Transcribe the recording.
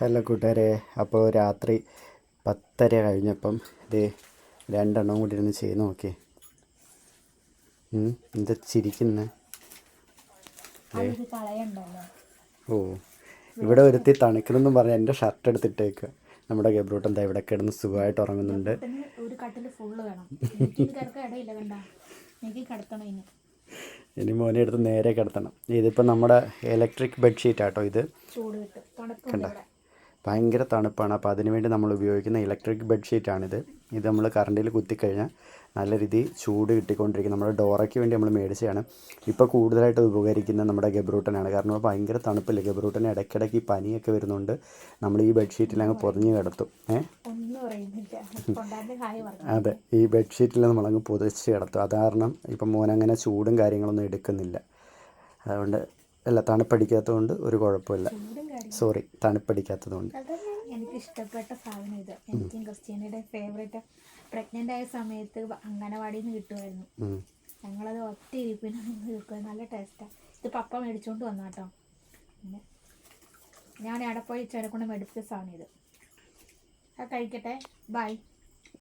Hello കൂട്ടുകാരെ, അപ്പോൾ രാത്രി 10:30 കഴിഞ്ഞപ്പം ഇത് രണ്ടെണ്ണം കൂടി ഇരുന്ന് ചെയ്ത് നോക്കിയേ. എന്താ ചിരിക്കുന്നത്? ഓ, ഇവിടെ ഒരുത്തി തണുക്കണമെന്നും പറഞ്ഞ് എൻ്റെ ഷർട്ട് എടുത്തിട്ടേക്ക്. നമ്മുടെ ഗബ്രൂട്ട് എന്താ ഇവിടെ കിടന്ന് സുഖമായിട്ട് ഉറങ്ങുന്നുണ്ട്. ഇനി മോനെ എടുത്ത് നേരെ കിടത്തണം. ഇതിപ്പോൾ നമ്മുടെ ഇലക്ട്രിക് ബെഡ്ഷീറ്റാട്ടോ ഇത്. കണ്ട, ഭയങ്കര തണുപ്പാണ്. അപ്പോൾ അതിനുവേണ്ടി നമ്മൾ ഉപയോഗിക്കുന്ന ഇലക്ട്രിക് ബെഡ്ഷീറ്റാണിത്. ഇത് നമ്മൾ കറണ്ടിൽ കുത്തിക്കഴിഞ്ഞാൽ നല്ല രീതിയിൽ ചൂട് കിട്ടിക്കൊണ്ടിരിക്കും. നമ്മുടെ ഡോറയ്ക്ക് വേണ്ടി നമ്മൾ മേടിച്ചതാണ്. ഇപ്പോൾ കൂടുതലായിട്ട് ഉപകരിക്കുന്നത് നമ്മുടെ ഗബ്രൂട്ടനാണ്. കാരണം ഭയങ്കര തണുപ്പില്ല. ഗബ്രൂട്ടന് ഇടയ്ക്കിടയ്ക്ക് ഈ പനിയൊക്കെ വരുന്നുണ്ട്. നമ്മൾ ഈ ബെഡ്ഷീറ്റിൽ അങ്ങ് പൊതിഞ്ഞ് കിടത്തും. അതെ, ഈ ബെഡ്ഷീറ്റിൽ നമ്മളങ്ങ് പൊതിച്ച് കിടത്തും. അത് കാരണം ഇപ്പം മോനങ്ങനെ ചൂടും കാര്യങ്ങളൊന്നും എടുക്കുന്നില്ല. അതുകൊണ്ട് അല്ല, തണുപ്പടിക്കാത്തതുകൊണ്ട് ഒരു കുഴപ്പമില്ല. തണുപ്പടിക്കാത്തതുകൊണ്ട്. എനിക്ക് ഇഷ്ടപ്പെട്ട സാധനം ഇത്. എനിക്കും ക്രിസ്റ്റ്യാനിയുടെ ഫേവറേറ്റ്. പ്രഗ്നൻ്റ് ആയ സമയത്ത് അംഗനവാടിയിൽ നിന്ന് കിട്ടുമായിരുന്നു. ഞങ്ങളത് ഒറ്റ ഇരിപ്പിന് തീർക്കുക. നല്ല ടേസ്റ്റാണ്. ഇത് പപ്പ മേടിച്ചുകൊണ്ട് വന്നു കേട്ടോ. പിന്നെ ഞാൻ അവിടെ പോയി ചെറുക്കൊണ്ട് മേടിച്ച സാധനം ഇത്. അത് കഴിക്കട്ടെ. ബൈ.